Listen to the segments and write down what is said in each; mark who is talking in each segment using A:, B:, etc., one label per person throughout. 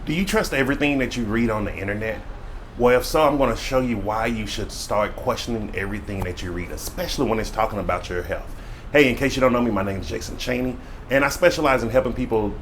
A: Do you trust everything that you read on the internet? Well, if so, I'm going to show you why you should start questioning everything that you read, especially when it's talking about your health. Hey, in case you don't know me, my name is Jason Cheney, and I specialize in helping people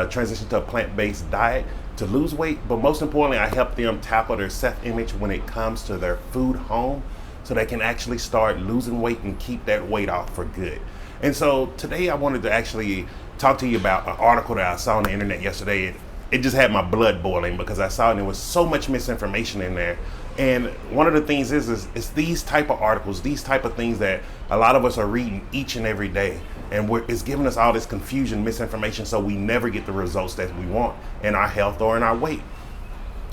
A: transition to a plant-based diet to lose weight, but most importantly, I help them tackle their self-image when it comes to their food home so they can actually start losing weight and keep that weight off for good. And so today I wanted to actually talk to you about an article that I saw on the internet yesterday. It just had my blood boiling because I saw it and there was so much misinformation in there. And one of the things is these type of articles, these type of things that a lot of us are reading each and every day. And it's giving us all this confusion, misinformation, so we never get the results that we want in our health or in our weight.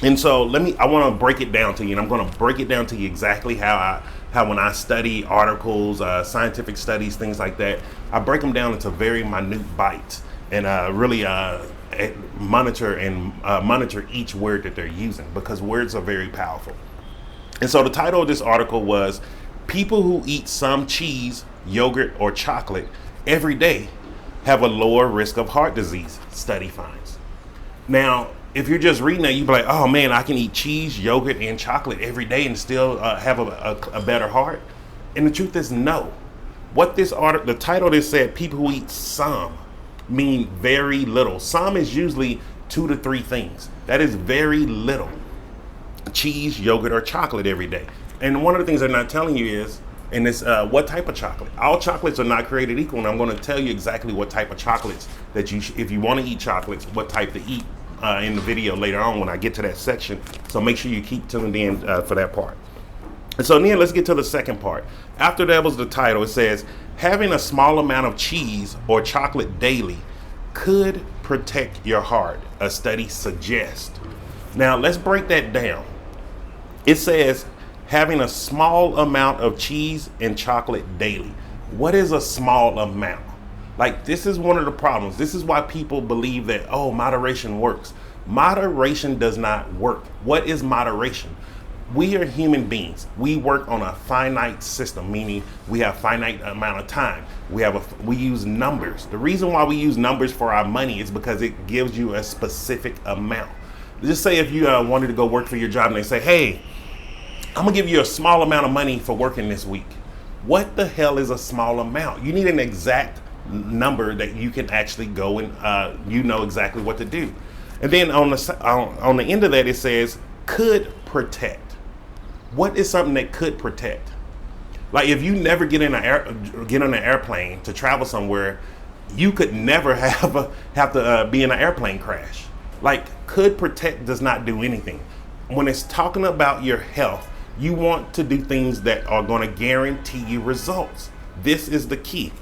A: And so I want to break it down to you, and I'm going to break it down to you exactly how when I study articles, scientific studies, things like that, I break them down into very minute bites and really monitor each word that they're using, because words are very powerful. And so the title of this article was "People Who Eat Some Cheese, Yogurt, or Chocolate Every Day Have a Lower Risk of Heart Disease, Study Finds." Now, if you're just reading that, you'd be like, oh man, I can eat cheese, yogurt, and chocolate every day and still have a better heart. And the truth is no. What this article, the title of this said, people who eat some, mean very little. Some is usually 2 to 3 things. That is very little. Cheese, yogurt, or chocolate every day. And one of the things they're not telling you is, and it's what type of chocolate. All chocolates are not created equal, and I'm going to tell you exactly what type of chocolates that if you want to eat chocolates, what type to eat in the video later on when I get to that section. So make sure you keep tuned in for that part. And so then let's get to the second part. After that was the title, it says, having a small amount of cheese or chocolate daily could protect your heart, a study suggests. Now let's break that down. It says having a small amount of cheese and chocolate daily. What is a small amount? Like, this is one of the problems. This is why people believe that, oh, moderation works. Moderation does not work. What is moderation? We are human beings. We work on a finite system, meaning we have finite amount of time. We use numbers. The reason why we use numbers for our money is because it gives you a specific amount. Just say if you wanted to go work for your job and they say, hey, I'm gonna give you a small amount of money for working this week. What the hell is a small amount? You need an exact number that you can actually go and you know exactly what to do. And then on the end of that, it says could protect. What is something that could protect? Like, if you never get on an airplane to travel somewhere, you could never have to be in an airplane crash. Like, could protect does not do anything. When it's talking about your health, you want to do things that are going to guarantee you results. This is the key.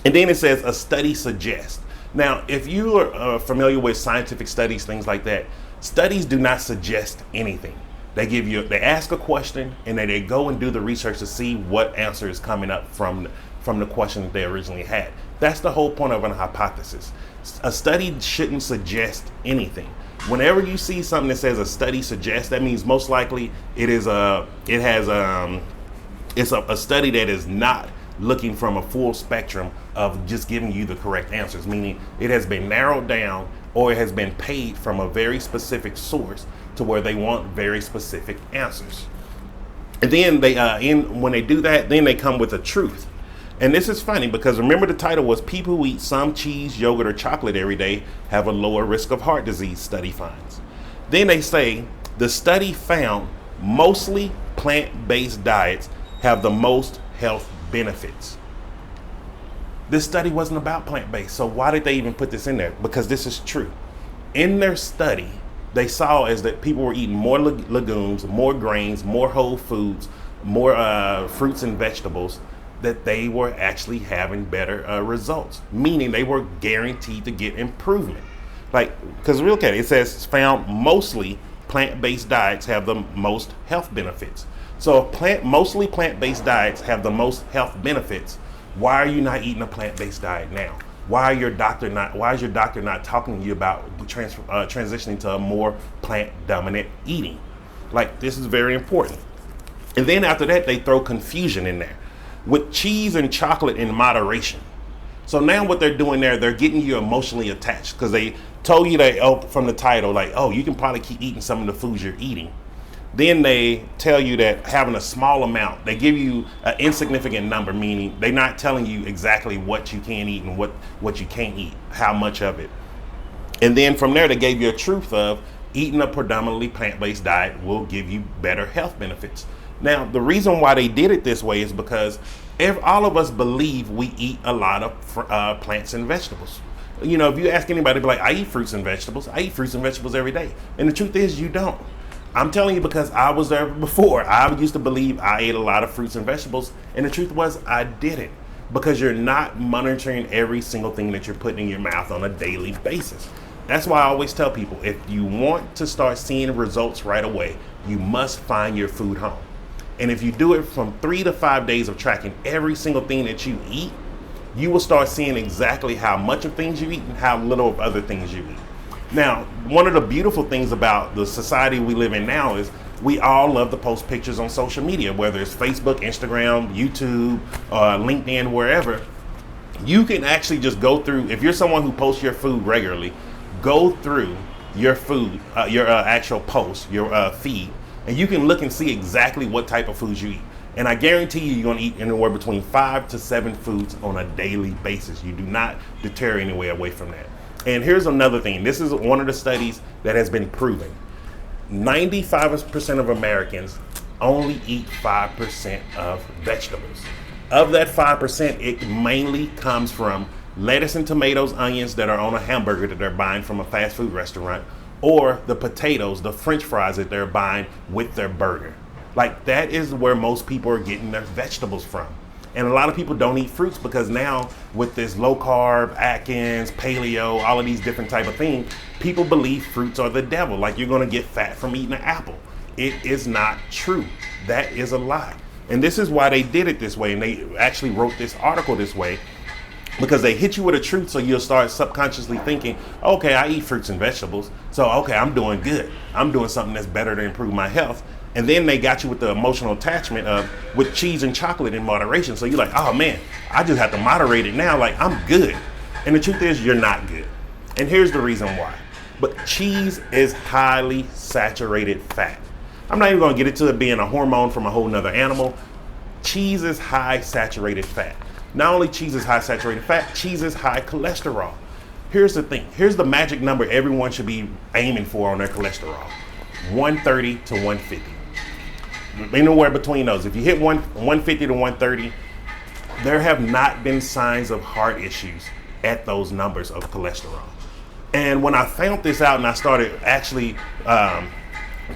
A: And then it says a study suggests. Now, if you are familiar with scientific studies, things like that, studies do not suggest anything. They ask a question and then they go and do the research to see what answer is coming up from the question that they originally had. That's the whole point of an hypothesis. A study shouldn't suggest anything. Whenever you see something that says a study suggests, that means most likely it's a study that is not looking from a full spectrum of just giving you the correct answers, meaning it has been narrowed down or it has been paid from a very specific source to where they want very specific answers. And then when they do that, then they come with a truth. And this is funny because remember the title was people who eat some cheese, yogurt, or chocolate every day have a lower risk of heart disease, study finds. Then they say the study found mostly plant-based diets have the most health benefits. This study wasn't about plant-based, so why did they even put this in there? Because this is true. In their study, they saw as that people were eating more legumes, more grains, more whole foods, more fruits and vegetables, that they were actually having better results, meaning they were guaranteed to get improvement. Like, because look at it, it says found mostly plant-based diets have the most health benefits. So if mostly plant-based diets have the most health benefits, why are you not eating a plant-based diet now? Why is your doctor not talking to you about transitioning to a more plant-dominant eating? Like, this is very important. And then after that, they throw confusion in there with cheese and chocolate in moderation. So now what they're doing there, they're getting you emotionally attached because told you that, oh, from the title, like, oh, you can probably keep eating some of the foods you're eating. Then they tell you that having a small amount, they give you an insignificant number, meaning they're not telling you exactly what you can eat and what you can't eat, how much of it. And then from there, they gave you a truth of eating a predominantly plant-based diet will give you better health benefits. Now, the reason why they did it this way is because all of us believe we eat a lot of plants and vegetables. You know, if you ask anybody, be like, I eat fruits and vegetables. I eat fruits and vegetables every day. And the truth is, you don't. I'm telling you because I was there before. I used to believe I ate a lot of fruits and vegetables. And the truth was, I didn't. Because you're not monitoring every single thing that you're putting in your mouth on a daily basis. That's why I always tell people, if you want to start seeing results right away, you must find your food home. And if you do it from 3 to 5 days of tracking every single thing that you eat, you will start seeing exactly how much of things you eat and how little of other things you eat. Now, one of the beautiful things about the society we live in now is we all love to post pictures on social media, whether it's Facebook, Instagram, YouTube, LinkedIn, wherever. You can actually just go through, if you're someone who posts your food regularly, go through your food, your actual post, your feed, and you can look and see exactly what type of foods you eat. And I guarantee you, you're going to eat anywhere between 5 to 7 foods on a daily basis. You do not deter any way away from that. And here's another thing. This is one of the studies that has been proven. 95% of Americans only eat 5% of vegetables. Of that 5%, it mainly comes from lettuce and tomatoes, onions that are on a hamburger that they're buying from a fast food restaurant, or the potatoes, the French fries that they're buying with their burger. Like, that is where most people are getting their vegetables from. And a lot of people don't eat fruits because now with this low carb, Atkins, paleo, all of these different type of things, people believe fruits are the devil. Like, you're going to get fat from eating an apple. It is not true. That is a lie. And this is why they did it this way. And they actually wrote this article this way, because they hit you with a truth, so you'll start subconsciously thinking, okay, I eat fruits and vegetables, so okay, I'm doing good. I'm doing something that's better to improve my health. And then they got you with the emotional attachment of with cheese and chocolate in moderation. So you're like, oh man, I just have to moderate it now. Like, I'm good. And the truth is, you're not good. And here's the reason why. But cheese is highly saturated fat. I'm not even going to get into it being a hormone from a whole nother animal. Cheese is high saturated fat. Not only cheese is high saturated fat, cheese is high cholesterol. Here's the thing. Here's the magic number everyone should be aiming for on their cholesterol. 130 to 150. Anywhere between those. If you hit 150 to 130, there have not been signs of heart issues at those numbers of cholesterol. And when I found this out and I started actually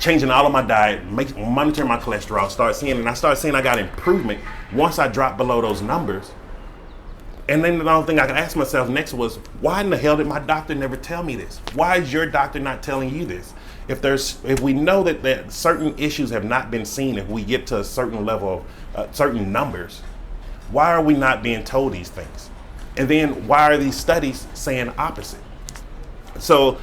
A: changing all of my diet, monitoring my cholesterol, I started seeing I got improvement once I dropped below those numbers. And then the only thing I could ask myself next was, why in the hell did my doctor never tell me this? Why is your doctor not telling you this? If we know that certain issues have not been seen, if we get to a certain level of certain numbers, why are we not being told these things? And then why are these studies saying opposite? So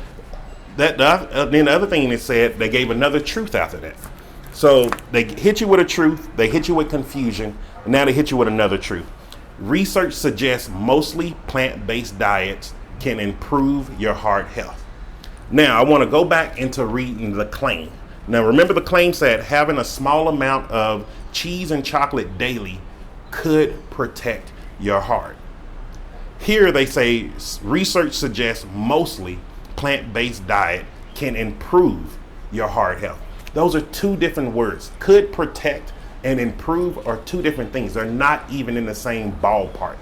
A: then the other thing they said, they gave another truth after that. So they hit you with a truth, they hit you with confusion, and now they hit you with another truth. Research suggests mostly plant-based diets can improve your heart health. Now, I want to go back into reading the claim. Now, remember the claim said having a small amount of cheese and chocolate daily could protect your heart. Here they say research suggests mostly plant-based diet can improve your heart health. Those are two different words. Could protect and improve are two different things. They're not even in the same ballpark.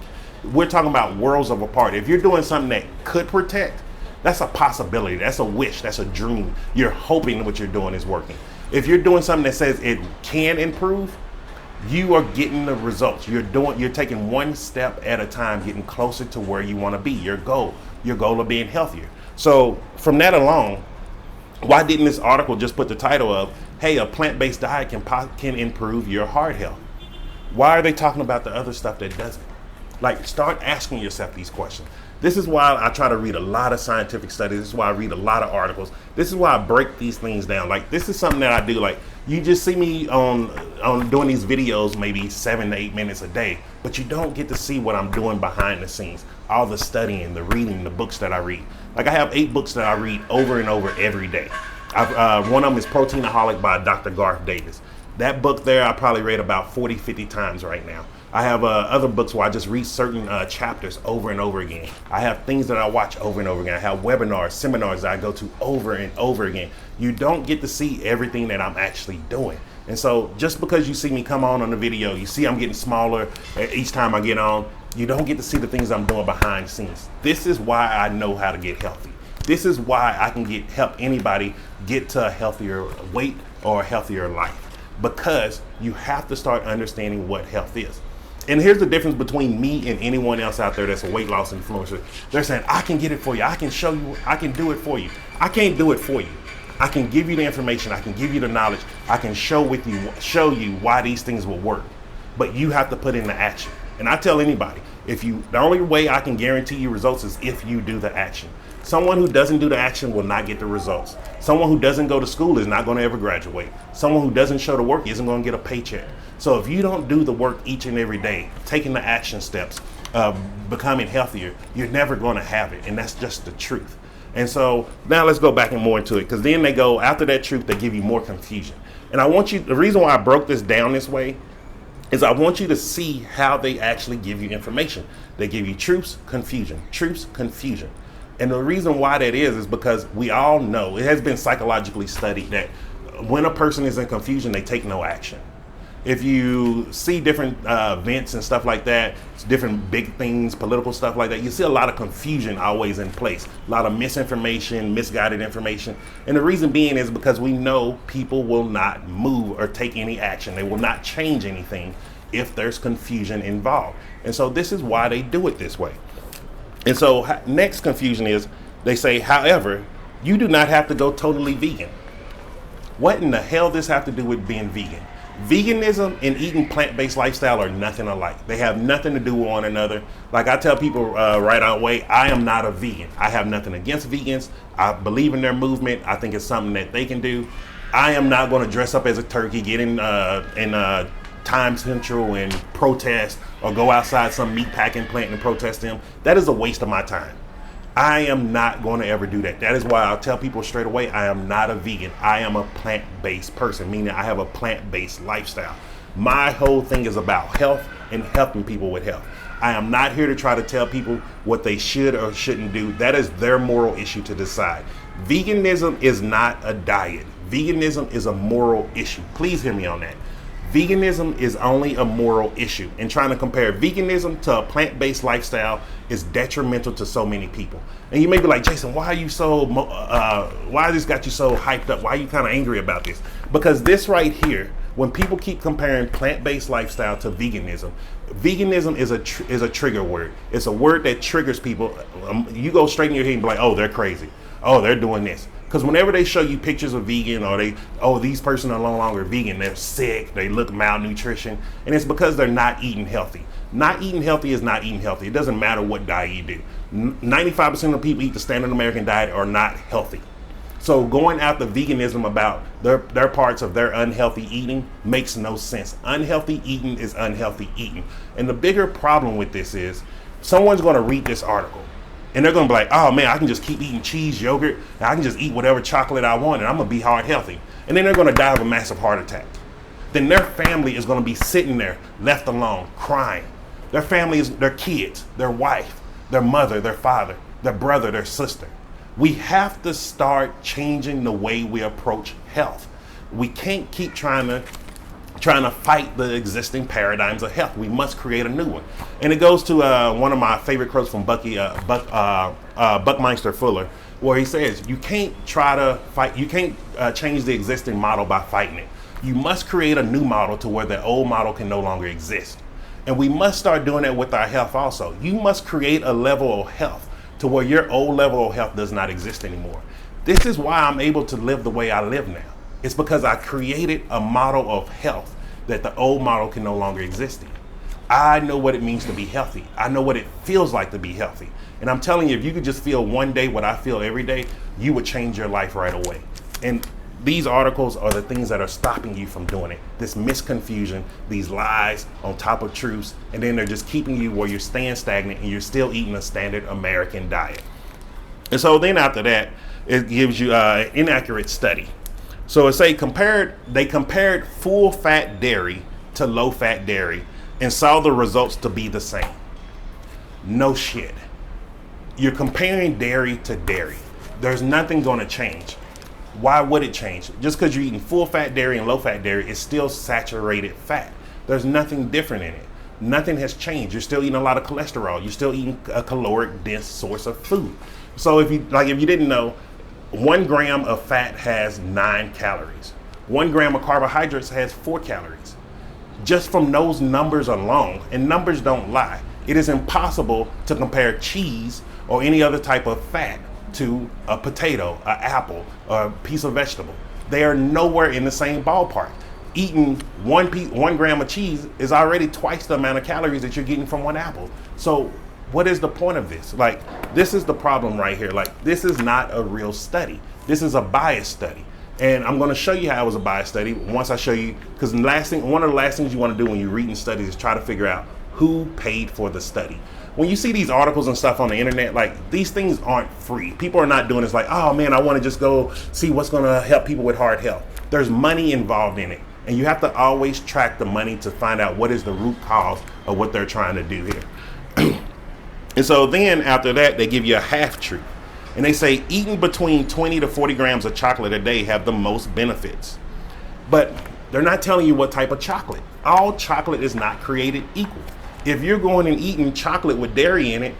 A: We're talking about worlds of apart. If you're doing something that could protect, that's a possibility. That's a wish. That's a dream. You're hoping what you're doing is working. If you're doing something that says it can improve, you are getting the results. You're taking one step at a time, getting closer to where you want to be, your goal of being healthier. So from that alone, why didn't this article just put the title of, hey, a plant-based diet can improve your heart health? Why are they talking about the other stuff that doesn't? Like, start asking yourself these questions. This is why I try to read a lot of scientific studies. This is why I read a lot of articles. This is why I break these things down. Like, this is something that I do. Like, you just see me on doing these videos maybe 7 to 8 minutes a day, but you don't get to see what I'm doing behind the scenes. All the studying, the reading, the books that I read. Like, I have 8 books that I read over and over every day. One of them is Proteinaholic by Dr. Garth Davis. That book there, I probably read about 40, 50 times right now. I have other books where I just read certain chapters over and over again. I have things that I watch over and over again. I have webinars, seminars that I go to over and over again. You don't get to see everything that I'm actually doing. And so just because you see me come on the video, you see I'm getting smaller each time I get on, you don't get to see the things I'm doing behind the scenes. This is why I know how to get healthy. This is why I can help anybody get to a healthier weight or a healthier life. Because you have to start understanding what health is. And here's the difference between me and anyone else out there that's a weight loss influencer. They're saying, I can get it for you. I can show you. I can do it for you. I can't do it for you. I can give you the information. I can give you the knowledge. I can show you why these things will work. But you have to put in the action. And I tell anybody, the only way I can guarantee you results is if you do the action. Someone who doesn't do the action will not get the results. Someone who doesn't go to school is not going to ever graduate. Someone who doesn't show the work isn't going to get a paycheck. So if you don't do the work each and every day, taking the action steps, becoming healthier, you're never going to have it. And that's just the truth. And so now let's go back and more into it, because then they go after that truth, they give you more confusion. And the reason why I broke this down this way is I want you to see how they actually give you information. They give you truths, confusion, truths, confusion. And the reason why that is because we all know, it has been psychologically studied, that when a person is in confusion, they take no action. If you see different events and stuff like that, different big things, political stuff like that, you see a lot of confusion always in place, a lot of misinformation, misguided information. And the reason being is because we know people will not move or take any action. They will not change anything if there's confusion involved. And so this is why they do it this way. And so next confusion is, they say, however, you do not have to go totally vegan. What in the hell does this have to do with being vegan? Veganism and eating plant-based lifestyle are nothing alike. They have nothing to do with one another. Like I tell people right out way, I am not a vegan. I have nothing against vegans. I believe in their movement. I think it's something that they can do. I am not going to dress up as a turkey, get in Time Central and protest, or go outside some meat packing plant and protest them. That is a waste of my time. I am not going to ever do that. That is why I'll tell people straight away, I am not a vegan. I am a plant-based person, meaning I have a plant-based lifestyle. My whole thing is about health and helping people with health. I am not here to try to tell people what they should or shouldn't do. That is their moral issue to decide. Veganism is not a diet. Veganism is a moral issue. Please hear me on that. Veganism is only a moral issue, and trying to compare veganism to a plant-based lifestyle is detrimental to so many people. And you may be like, Jason, why this got you so hyped up? Why are you kind of angry about this? Because this right here, when people keep comparing plant-based lifestyle to veganism, veganism is a trigger word. It's a word that triggers people. You go straight in your head and be like, oh, they're crazy. Oh, they're doing this. Because whenever they show you pictures of vegan, or these person are no longer vegan, they're sick, they look malnutrition, and it's because they're not eating healthy. Not eating healthy is not eating healthy. It doesn't matter what diet you do. 95% of people eat the standard American diet are not healthy. So going after veganism about their parts of their unhealthy eating makes no sense. Unhealthy eating is unhealthy eating. And the bigger problem with this is, someone's going to read this article, and they're going to be like, oh man, I can just keep eating cheese, yogurt, and I can just eat whatever chocolate I want, and I'm going to be heart healthy. And then they're going to die of a massive heart attack. Then their family is going to be sitting there, left alone, crying. Their family is their kids, their wife, their mother, their father, their brother, their sister. We have to start changing the way we approach health. We can't keep trying to fight the existing paradigms of health. We must create a new one. And it goes to one of my favorite quotes from Buckminster Fuller, where he says, you can't change the existing model by fighting it. You must create a new model to where the old model can no longer exist. And we must start doing that with our health also. You must create a level of health to where your old level of health does not exist anymore. This is why I'm able to live the way I live now. It's because I created a model of health that the old model can no longer exist in. I know what it means to be healthy. I know what it feels like to be healthy. And I'm telling you, if you could just feel one day what I feel every day, you would change your life right away. And these articles are the things that are stopping you from doing it. This misconfusion, these lies on top of truths, and then they're just keeping you where you're staying stagnant and you're still eating a standard American diet. And so then after that, it gives you an inaccurate study. So they compared full fat dairy to low fat dairy and saw the results to be the same. No shit. You're comparing dairy to dairy. There's nothing going to change. Why would it change? Just because you're eating full fat dairy and low fat dairy, it's still saturated fat. There's nothing different in it. Nothing has changed. You're still eating a lot of cholesterol. You're still eating a caloric dense source of food. So if you didn't know, 1 gram of fat has 9 calories. 1 gram of carbohydrates has 4 calories. Just from those numbers alone, and numbers don't lie, it is impossible to compare cheese or any other type of fat to a potato, an apple, or a piece of vegetable. They are nowhere in the same ballpark. Eating 1 gram of cheese is already twice the amount of calories that you're getting from 1 apple. So what is the point of this? Like, this is the problem right here. Like, this is not a real study. This is a bias study. And I'm going to show you how it was a bias study once I show you, because one of the last things you want to do when you're reading studies is try to figure out who paid for the study. When you see these articles and stuff on the internet, like, these things aren't free. People are not doing this like, oh man, I want to just go see what's going to help people with heart health. There's money involved in it. And you have to always track the money to find out what is the root cause of what they're trying to do here. And so then after that, they give you a half truth. And they say eating between 20 to 40 grams of chocolate a day have the most benefits. But they're not telling you what type of chocolate. All chocolate is not created equal. If you're going and eating chocolate with dairy in it,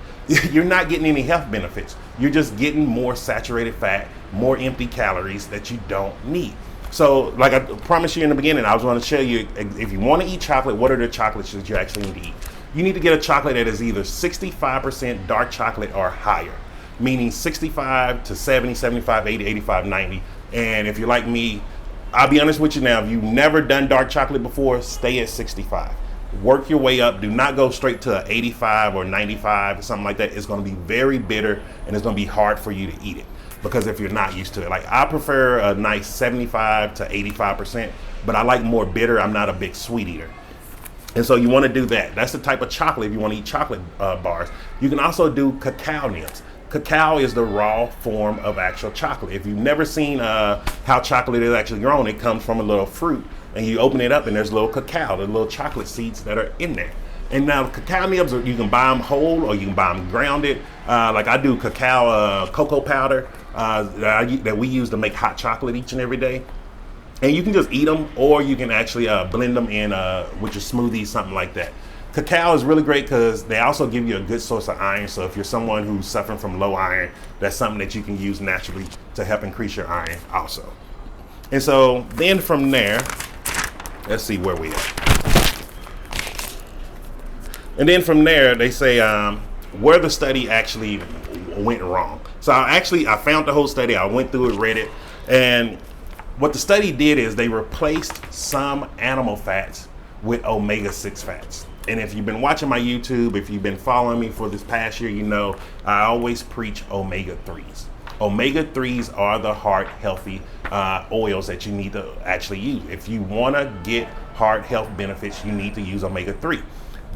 A: you're not getting any health benefits. You're just getting more saturated fat, more empty calories that you don't need. So like I promised you in the beginning, I was going to show you, if you want to eat chocolate, what are the chocolates that you actually need to eat? You need to get a chocolate that is either 65% dark chocolate or higher, meaning 65 to 70, 75, 80, 85, 90. And if you're like me, I'll be honest with you now, if you've never done dark chocolate before, stay at 65. Work your way up. Do not go straight to 85 or 95 or something like that. It's going to be very bitter and it's going to be hard for you to eat it because if you're not used to it. Like, I prefer a nice 75 to 85%, but I like more bitter. I'm not a big sweet eater. And so you want to do that. That's the type of chocolate if you want to eat chocolate bars. You can also do cacao nibs. Cacao is the raw form of actual chocolate. If you've never seen how chocolate is actually grown, it comes from a little fruit. And you open it up and there's little cacao, the little chocolate seeds that are in there. And now cacao nibs, you can buy them whole or you can buy them grounded. Like I do cacao cocoa powder that we use to make hot chocolate each and every day. And you can just eat them or you can actually blend them in with your smoothie, something like that. Cacao is really great because they also give you a good source of iron. So if you're someone who's suffering from low iron, that's something that you can use naturally to help increase your iron also. And so then from there, let's see where we at. And then from there, they say where the study actually went wrong. So I found the whole study. I went through it, read it. And what the study did is they replaced some animal fats with omega-6 fats. And if you've been watching my YouTube, if you've been following me for this past year, you know I always preach omega-3s. Omega-3s are the heart healthy oils that you need to actually use. If you want to get heart health benefits, you need to use omega-3.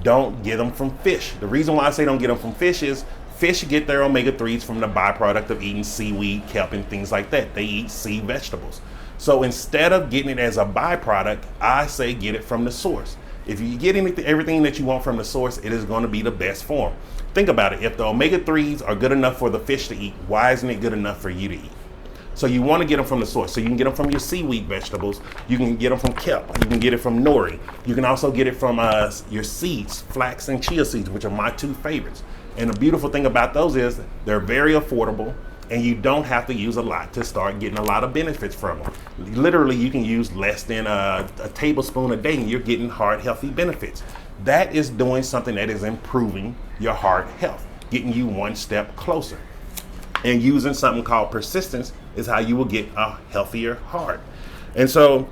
A: Don't get them from fish. The reason why I say don't get them from fish is fish get their omega-3s from the byproduct of eating seaweed, kelp, and things like that. They eat sea vegetables. So instead of getting it as a byproduct, I say get it from the source. If you get everything that you want from the source, it is going to be the best form. Think about it. If the omega-3s are good enough for the fish to eat, why isn't it good enough for you to eat? So you want to get them from the source. So you can get them from your seaweed vegetables. You can get them from kelp. You can get it from nori. You can also get it from your seeds, flax and chia seeds, which are my 2 favorites. And the beautiful thing about those is they're very affordable and you don't have to use a lot to start getting a lot of benefits from them. Literally, you can use less than a tablespoon a day and you're getting heart healthy benefits. That is doing something that is improving your heart health, getting you one step closer. And using something called persistence is how you will get a healthier heart. And so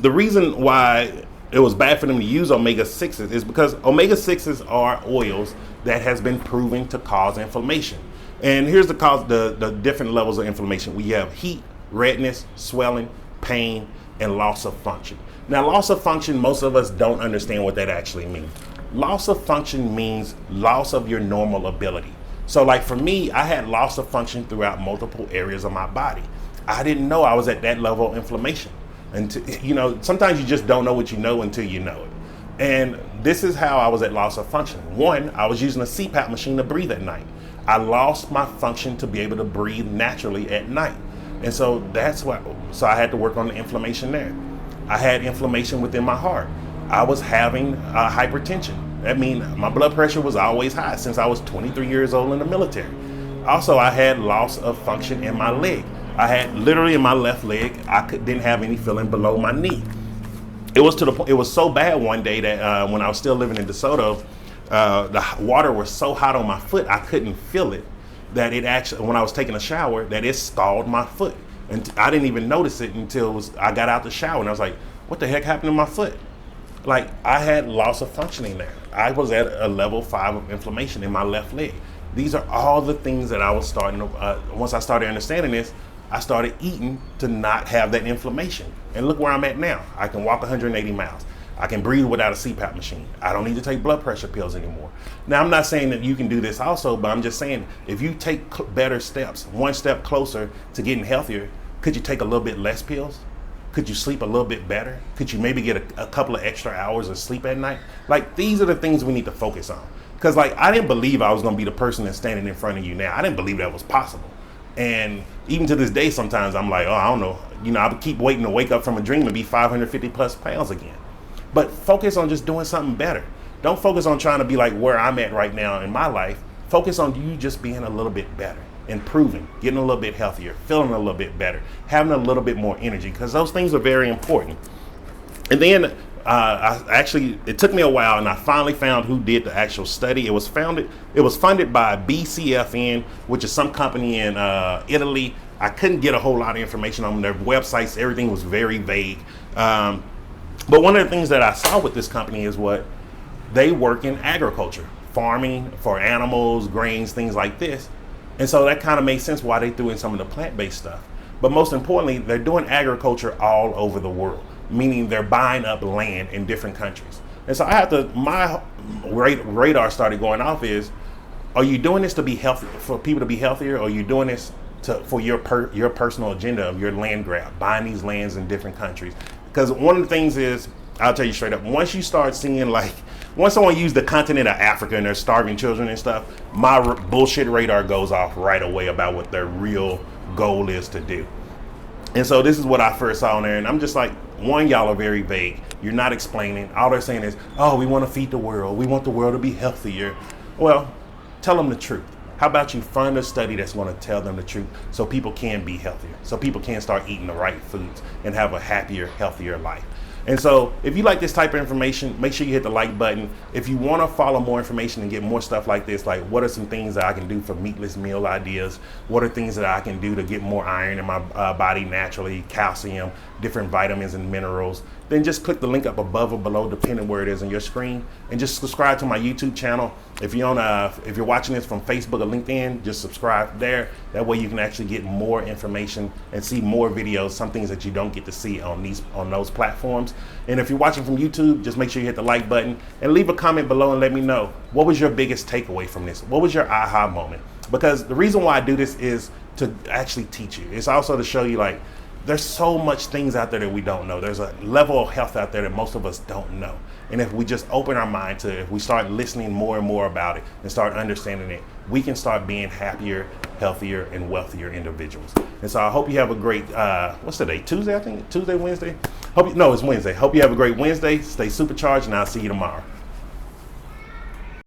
A: the reason why it was bad for them to use omega-6s is because omega-6s are oils that has been proven to cause inflammation. And here's the cause, the different levels of inflammation. We have heat, redness, swelling, pain, and loss of function. Now, loss of function, most of us don't understand what that actually means. Loss of function means loss of your normal ability. So like for me, I had loss of function throughout multiple areas of my body. I didn't know I was at that level of inflammation. And sometimes you just don't know what you know until you know it. And this is how I was at loss of function. One, I was using a CPAP machine to breathe at night. I lost my function to be able to breathe naturally at night. And so so I had to work on the inflammation there. I had inflammation within my heart. I was having hypertension. That means my blood pressure was always high since I was 23 years old in the military. Also, I had loss of function in my leg. I had literally in my left leg, didn't have any feeling below my knee. It was to the point, it was so bad one day that when I was still living in DeSoto, the water was so hot on my foot, I couldn't feel it. That it actually, when I was taking a shower, that it scalded my foot. And I didn't even notice it until I got out the shower and I was like, what the heck happened to my foot? Like I had loss of functioning there. I was at a level 5 of inflammation in my left leg. These are all the things that I was starting to, once I started understanding this, I started eating to not have that inflammation. And look where I'm at now. I can walk 180 miles. I can breathe without a CPAP machine. I don't need to take blood pressure pills anymore. Now, I'm not saying that you can do this also, but I'm just saying if you take better steps, one step closer to getting healthier, could you take a little bit less pills? Could you sleep a little bit better? Could you maybe get a couple of extra hours of sleep at night? Like, these are the things we need to focus on. Because, like, I didn't believe I was going to be the person that's standing in front of you now. I didn't believe that was possible. And even to this day, sometimes I'm like, oh, I don't know. I keep waiting to wake up from a dream and be 550 plus pounds again. But focus on just doing something better. Don't focus on trying to be like where I'm at right now in my life. Focus on you just being a little bit better, improving, getting a little bit healthier, feeling a little bit better, having a little bit more energy, because those things are very important. And then it took me a while, and I finally found who did the actual study. It was funded by BCFN, which is some company in Italy. I couldn't get a whole lot of information on their websites. Everything was very vague. But one of the things that I saw with this company is what they work in agriculture, farming for animals, grains, things like this. And so that kind of made sense why they threw in some of the plant-based stuff. But most importantly, they're doing agriculture all over the world, meaning they're buying up land in different countries. And so my radar started going off is, are you doing this to be healthy, for people to be healthier, or are you doing this for your personal agenda of your land grab, buying these lands in different countries? Because one of the things is, I'll tell you straight up, once you start seeing once someone used the continent of Africa and they're starving children and stuff, my bullshit radar goes off right away about what their real goal is to do. And so this is what I first saw on there, and I'm just like, one, y'all are very vague. You're not explaining. All they're saying is, oh, we want to feed the world. We want the world to be healthier. Well, tell them the truth. How about you find a study that's going to tell them the truth so people can be healthier, so people can start eating the right foods and have a happier, healthier life. And so if you like this type of information, make sure you hit the like button. If you want to follow more information and get more stuff like this, like what are some things that I can do for meatless meal ideas? What are things that I can do to get more iron in my body naturally, calcium, different vitamins and minerals? Then just click the link up above or below, depending where it is on your screen, and just subscribe to my YouTube channel. If you're watching this from Facebook or LinkedIn, just subscribe there. That way you can actually get more information and see more videos, some things that you don't get to see on those platforms. And if you're watching from YouTube, just make sure you hit the like button and leave a comment below and let me know, what was your biggest takeaway from this? What was your aha moment? Because the reason why I do this is to actually teach you. It's also to show you, like, there's so much things out there that we don't know. There's a level of health out there that most of us don't know. And if we just open our mind to it, if we start listening more and more about it and start understanding it, we can start being happier, healthier, and wealthier individuals. And so I hope you have a great, what's today? Tuesday, I think? Tuesday, Wednesday? It's Wednesday. Hope you have a great Wednesday. Stay supercharged, and I'll see you tomorrow.